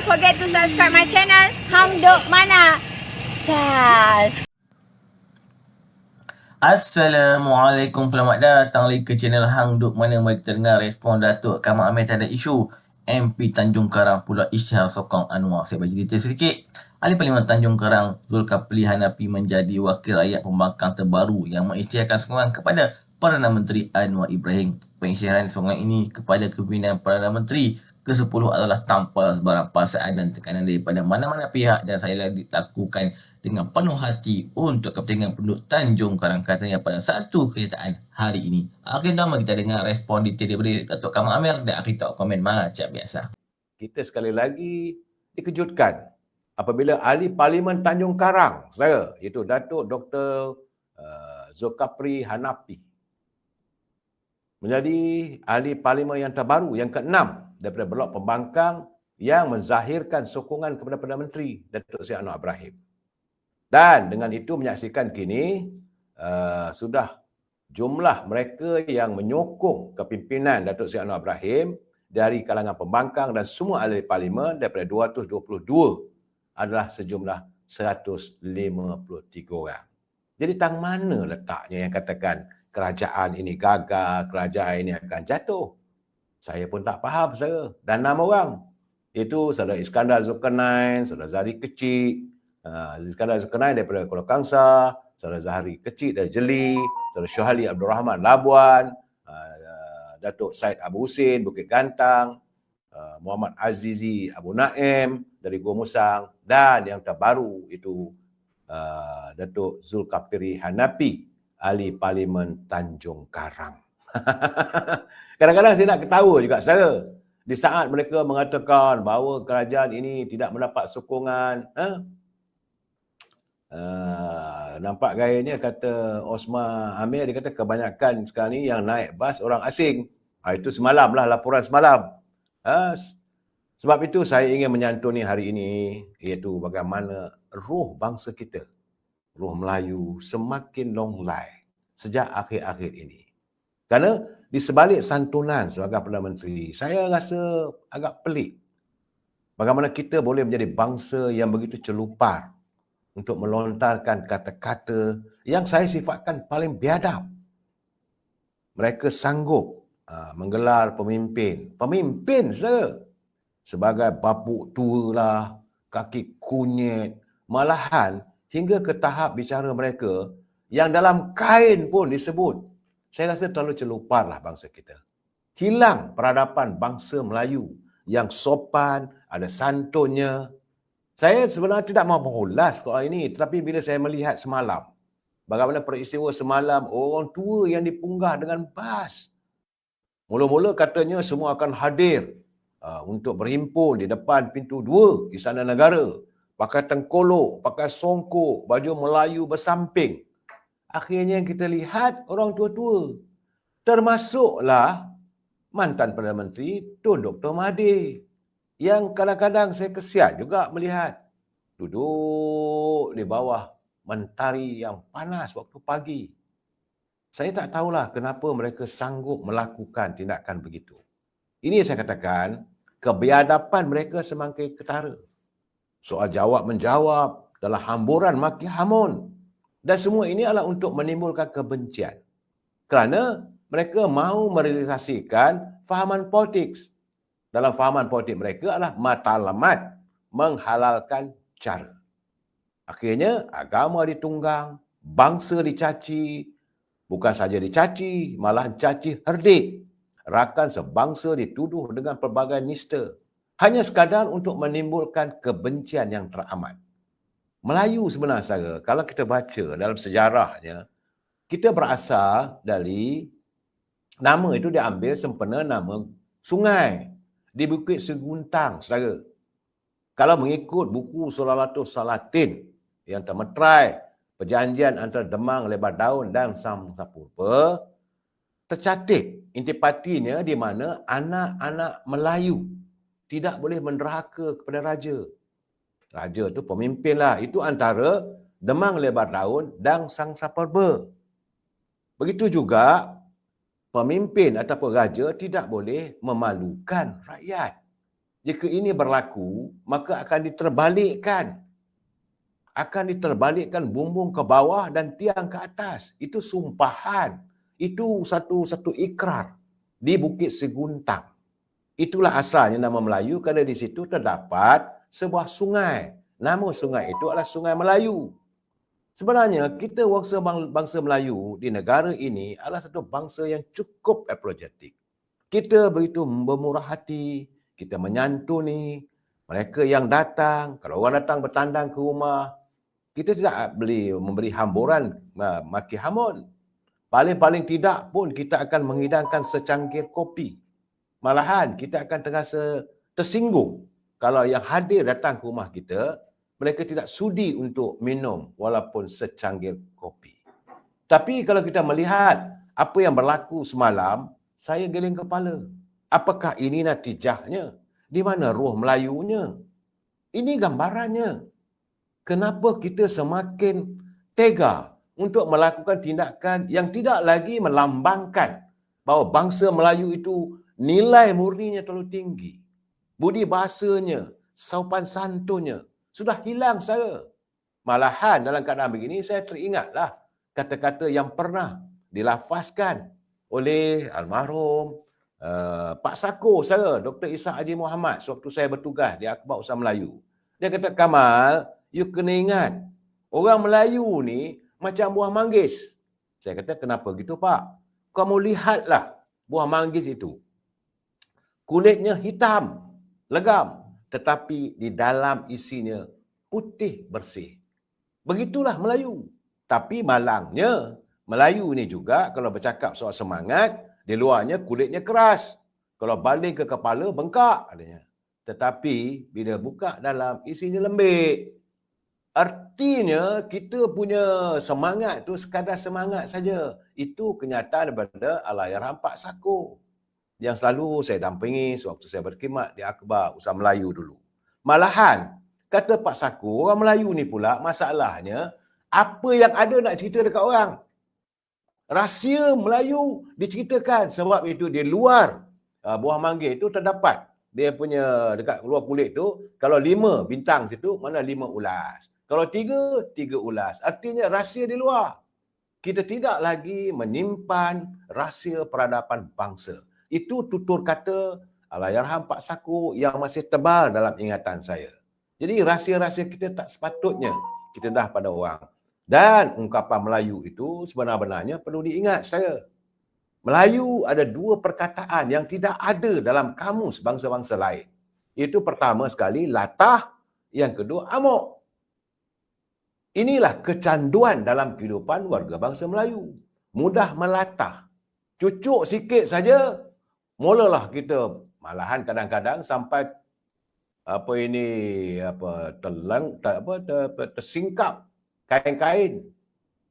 forget to subscribe my channel Hang Duk Mana. Sas. Assalamualaikum, selamat datang lagi ke channel Hang Duk Mana. Mari kita dengar respon Datuk Kamal Amir terhadap isu MP Tanjung Karang pula isytihar sokong Anwar. Saya bagi detail sedikit. Ahli Parlimen Tanjung Karang Zulkifli Hanapi menjadi wakil rakyat pembangkang terbaru yang mengisytiharkan sokongan kepada Perdana Menteri Anwar Ibrahim. Pengisytiharan sokongan ini kepada kepimpinan Perdana Menteri ke-10 adalah tanpa sebarang paksaan dan tekanan daripada mana-mana pihak dan saya dilakukan dengan penuh hati untuk kepentingan penduduk Tanjung Karang, katanya pada satu kenyataan hari ini. Akhirnya mari kita dengar respon detail daripada Datuk Kamal Amir dan akhir tak komen macam biasa. Kita sekali lagi dikejutkan apabila ahli Parlimen Tanjung Karang, saya, iaitu Datuk Dr. Zulkifli Hanapi, menjadi ahli Parlimen yang terbaru, yang ke-6 daripada blok pembangkang yang menzahirkan sokongan kepada Perdana Menteri Datuk Seri Anwar Ibrahim. Dan dengan itu menyaksikan kini sudah jumlah mereka yang menyokong kepimpinan Datuk Seri Anwar Ibrahim dari kalangan pembangkang dan semua ahli parlimen daripada 222 adalah sejumlah 153 orang. Jadi tang mana letaknya yang katakan kerajaan ini gagal, kerajaan ini akan jatuh? Saya pun tak faham, saudara. Dan 6 orang, iaitu Saudara Iskandar Zulkarnain, Saudara Zahari Kecik, Iskandar Zulkarnain daripada Kuala Kangsar, Saudara Zahari Kecik dari Jeli, Saudara Syuhali Abdul Rahman Labuan, Datuk Syed Abu Husin Bukit Gantang, Muhammad Azizi Abu Naim dari Gua Musang, dan yang terbaru itu Datuk Zulkifli Hanapi, ahli Parlimen Tanjung Karang. Kadang-kadang saya nak ketawa juga, saudara. Di saat mereka mengatakan bahawa kerajaan ini tidak mendapat sokongan, nampak gayanya kata Osman Amir, dia kata kebanyakan sekarang ni yang naik bas orang asing. Itu semalam lah, laporan semalam. Sebab itu saya ingin menyantuni hari ini, iaitu bagaimana roh bangsa kita, roh Melayu semakin longlai sejak akhir-akhir ini. Kerana di sebalik santunan sebagai Perdana Menteri, saya rasa agak pelik bagaimana kita boleh menjadi bangsa yang begitu celupar untuk melontarkan kata-kata yang saya sifatkan paling biadab. Mereka sanggup menggelar pemimpin. Pemimpin saja. Sebagai bapuk tua lah, kaki kunyit, malahan hingga ke tahap bicara mereka yang dalam kain pun disebut. Saya rasa terlalu celuparlah bangsa kita. Hilang peradaban bangsa Melayu yang sopan, ada santunnya. Saya sebenarnya tidak mahu mengulas soal ini, tetapi bila saya melihat semalam, bagaimana peristiwa semalam, orang tua yang dipunggah dengan bas. Mula-mula katanya semua akan hadir untuk berhimpun di depan pintu 2 Istana Negara. Pakai tengkolok, pakai songkok, baju Melayu bersamping. Akhirnya kita lihat orang tua-tua. Termasuklah mantan Perdana Menteri Tun Dr. Mahathir, yang kadang-kadang saya kesian juga melihat duduk di bawah mentari yang panas waktu pagi. Saya tak tahulah kenapa mereka sanggup melakukan tindakan begitu. Ini saya katakan, kebiadaban mereka semakin ketara. Soal jawab-menjawab dalam hamburan maki hamun. Dan semua ini adalah untuk menimbulkan kebencian. Kerana mereka mahu merealisasikan fahaman politik. Dalam fahaman politik mereka adalah matlamat menghalalkan cara. Akhirnya agama ditunggang, bangsa dicaci, bukan saja dicaci, malah caci herdik. Rakan sebangsa dituduh dengan pelbagai nista. Hanya sekadar untuk menimbulkan kebencian yang teramat. Melayu sebenarnya, saudara, kalau kita baca dalam sejarahnya, kita berasal dari nama itu diambil sempena nama sungai di Bukit Seguntang, saudara. Kalau mengikut buku Sulalatus Salatin yang termeterai perjanjian antara Demang Lebar Daun dan Samsa Purba, tercatat intipatinya di mana anak-anak Melayu tidak boleh menderhaka kepada raja. Raja tu pemimpin lah. Itu antara Demang Lebar Daun dan Samsa Purba. Begitu juga pemimpin ataupun raja tidak boleh memalukan rakyat. Jika ini berlaku, maka akan diterbalikkan. Akan diterbalikkan bumbung ke bawah dan tiang ke atas. Itu sumpahan. Itu satu ikrar di Bukit Seguntang. Itulah asalnya nama Melayu kerana di situ terdapat sebuah sungai. Nama sungai itu adalah Sungai Melayu. Sebenarnya kita bangsa Melayu di negara ini adalah satu bangsa yang cukup apologetik. Kita begitu bermurah hati, kita menyantuni mereka yang datang. Kalau orang datang bertandang ke rumah, kita tidak memberi hamburan, maki hamun. Paling-paling tidak pun kita akan menghidangkan secangkir kopi. Malahan kita akan terasa tersinggung kalau yang hadir datang ke rumah kita, mereka tidak sudi untuk minum walaupun secangkir kopi. Tapi kalau kita melihat apa yang berlaku semalam, saya geling kepala. Apakah ini natijahnya? Di mana ruh Melayunya? Ini gambarannya. Kenapa kita semakin tega untuk melakukan tindakan yang tidak lagi melambangkan bahawa bangsa Melayu itu nilai murninya terlalu tinggi. Budi bahasanya, sopan santunnya sudah hilang saya. Malahan dalam keadaan begini saya teringatlah kata-kata yang pernah dilafazkan oleh almarhum Pak Sako saya, Dr. Ishak Haji Muhammad, sewaktu saya bertugas di Akhbar Usaha Melayu. Dia kata, Kamal, you kena ingat, orang Melayu ni macam buah manggis. Saya kata, kenapa gitu Pak? Kamu lihatlah buah manggis itu. Kulitnya hitam, legam, tetapi di dalam isinya putih bersih. Begitulah Melayu. Tapi malangnya, Melayu ni juga kalau bercakap soal semangat, di luarnya kulitnya keras. Kalau balik ke kepala, bengkak adanya. Tetapi bila buka dalam, isinya lembik. Artinya kita punya semangat tu sekadar semangat saja. Itu kenyataan daripada Allahyarham Pak Sako. Yang selalu saya dampingi sewaktu saya berkhidmat di Akhbar Usaha Melayu dulu. Malahan, kata Pak Sako, orang Melayu ni pula masalahnya, apa yang ada nak cerita dekat orang. Rahsia Melayu diceritakan sebab itu di luar buah manggis itu terdapat dia punya dekat luar kulit tu, kalau 5 bintang situ, mana 5 ulas. Kalau 3 ulas. Artinya rahsia di luar. Kita tidak lagi menyimpan rahsia peradaban bangsa. Itu tutur kata Allahyarham Pak Sako yang masih tebal dalam ingatan saya. Jadi rahsia-rahsia kita tak sepatutnya kita dah pada orang. Dan ungkapan Melayu itu sebenarnya perlu diingat saya. Melayu ada 2 perkataan yang tidak ada dalam kamus bangsa-bangsa lain. Itu pertama sekali latah, yang kedua amok. Inilah kecanduan dalam kehidupan warga bangsa Melayu. Mudah melatah. Cucuk sikit saja, mulalah kita malahan kadang-kadang sampai tersingkap kain-kain.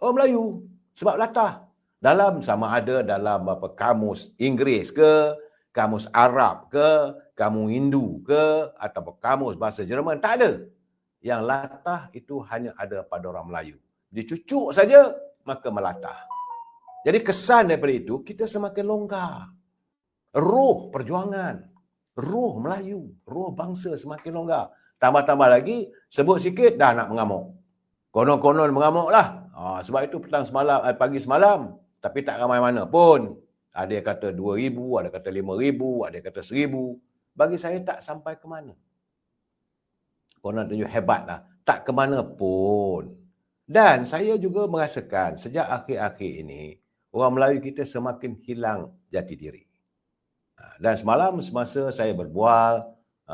Oh Melayu sebab latah. Dalam sama ada dalam kamus Inggeris ke, kamus Arab ke, kamus Hindu ke, atau kamus bahasa Jerman, tak ada. Yang latah itu hanya ada pada orang Melayu. Dicucuk saja maka melatah. Jadi kesan daripada itu kita semakin longgar. Roh perjuangan, roh Melayu, roh bangsa semakin longgar. Tambah-tambah lagi, sebut sikit dah nak mengamuk. Konon-konon mengamuk lah. Sebab itu pagi semalam, tapi tak ramai mana pun. Ada yang kata 2,000, ada kata 5,000, ada yang kata 1,000. Bagi saya tak sampai ke mana. Konon tunjuk hebat lah. Tak ke mana pun. Dan saya juga merasakan sejak akhir-akhir ini, orang Melayu kita semakin hilang jati diri. Dan semalam semasa saya berbual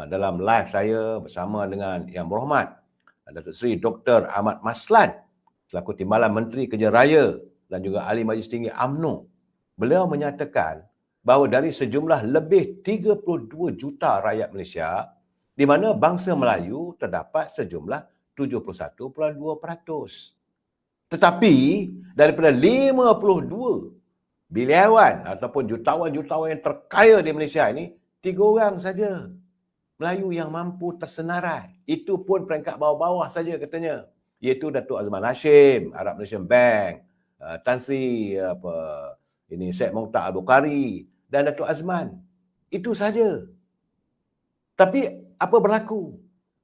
dalam live saya bersama dengan Yang Berhormat Datuk Seri Dr. Ahmad Maslan selaku Timbalan Menteri Kerja Raya dan juga Ahli Majlis Tinggi UMNO, beliau menyatakan bahawa dari sejumlah lebih 32 juta rakyat Malaysia, di mana bangsa Melayu terdapat sejumlah 71.2%. Tetapi daripada 52 biliawan ataupun jutawan-jutawan yang terkaya di Malaysia ini, 3 orang saja Melayu yang mampu tersenarai. Itu pun peringkat bawah-bawah saja katanya. Iaitu Datuk Azman Hashim, Arab Malaysian Bank, Tan Sri Syed Mokhtar Al-Bukhari dan Datuk Azman. Itu saja. Tapi apa berlaku?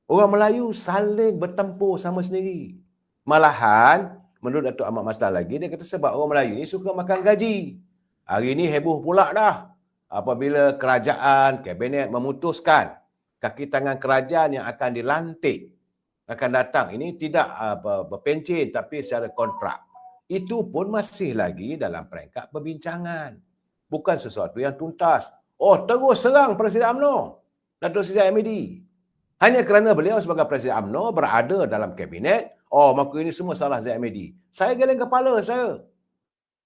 Orang Melayu saling bertempur sama sendiri. Malahan, menurut Datuk Ahmad Maslan lagi, dia kata sebab orang Melayu ni suka makan gaji. Hari ni heboh pula dah. Apabila kerajaan, kabinet memutuskan kaki tangan kerajaan yang akan dilantik akan datang. Ini tidak berpencen tapi secara kontrak. Itu pun masih lagi dalam peringkat perbincangan. Bukan sesuatu yang tuntas. Oh, terus serang Presiden UMNO, Datuk Seri Zahid. Hanya kerana beliau sebagai Presiden UMNO berada dalam kabinet, oh maka ini semua salah Zahid Hamidi. Saya geleng kepala saya.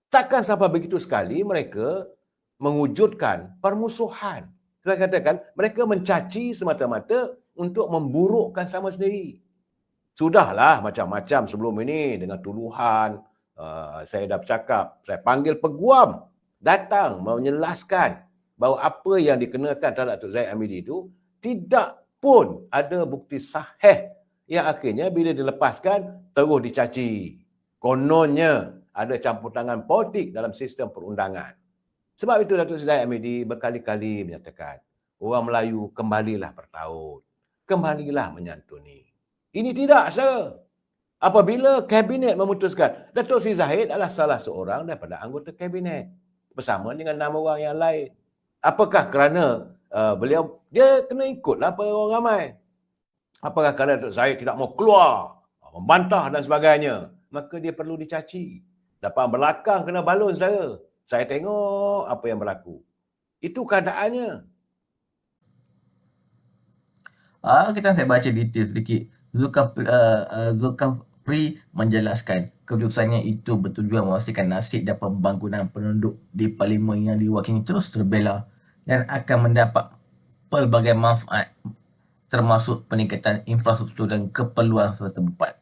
Takkan sampai begitu sekali mereka mewujudkan permusuhan. Saya katakan, mereka mencaci semata-mata untuk memburukkan sama sendiri. Sudahlah macam-macam sebelum ini dengan tuduhan, saya dah bercakap, saya panggil peguam datang menjelaskan bahawa apa yang dikenakan terhadap Datuk Zahid Hamidi itu tidak pun ada bukti sahih yang akhirnya bila dilepaskan terus dicaci. Kononnya ada campur tangan politik dalam sistem perundangan. Sebab itu Datuk Zahid Hamidi berkali-kali menyatakan, orang Melayu kembalilah bertaut, kembalilah menyantuni. Ini tidak, sir. Apabila kabinet memutuskan, Datuk Seri Zahid adalah salah seorang daripada anggota kabinet bersama dengan 6 orang yang lain. Apakah kerana beliau, dia kena ikutlah apa orang ramai. Apakah kerana Datuk Zahid tidak mau keluar, membantah dan sebagainya, maka dia perlu dicaci. Depan belakang kena balon saya. Saya tengok apa yang berlaku. Itu keadaannya. Kita saya baca detail sedikit. Zulkifli menjelaskan keputusannya itu bertujuan memastikan nasib dan pembangunan penduduk di parlimen yang diwakili terus terbela dan akan mendapat pelbagai manfaat termasuk peningkatan infrastruktur dan keperluan setempat.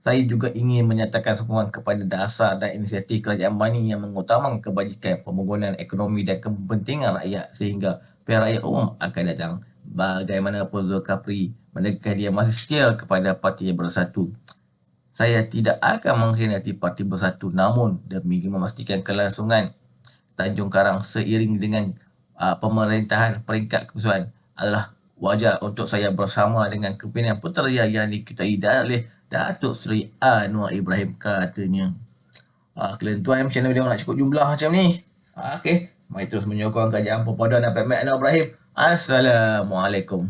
Saya juga ingin menyatakan sokongan kepada dasar dan inisiatif kerajaan Bani yang mengutamakan kebajikan, pembangunan ekonomi dan kepentingan rakyat sehingga pihak rakyat umum akan datang. Bagaimanapun Zulkifli menegaskan dia masih setia kepada Parti Bersatu. Saya tidak akan mengkhianati Parti Bersatu namun demi memastikan kelangsungan Tanjung Karang seiring dengan pemerintahan peringkat keputusan adalah wajar untuk saya bersama dengan kepimpinan Putrajaya yang diketuai oleh Datuk Seri Anwar Ibrahim, katanya. Kalian tuan channel dia nak cukup jumlah macam ni. Okey, mari terus menyokong kerajaan perpaduan dan Anwar Ibrahim. Assalamualaikum.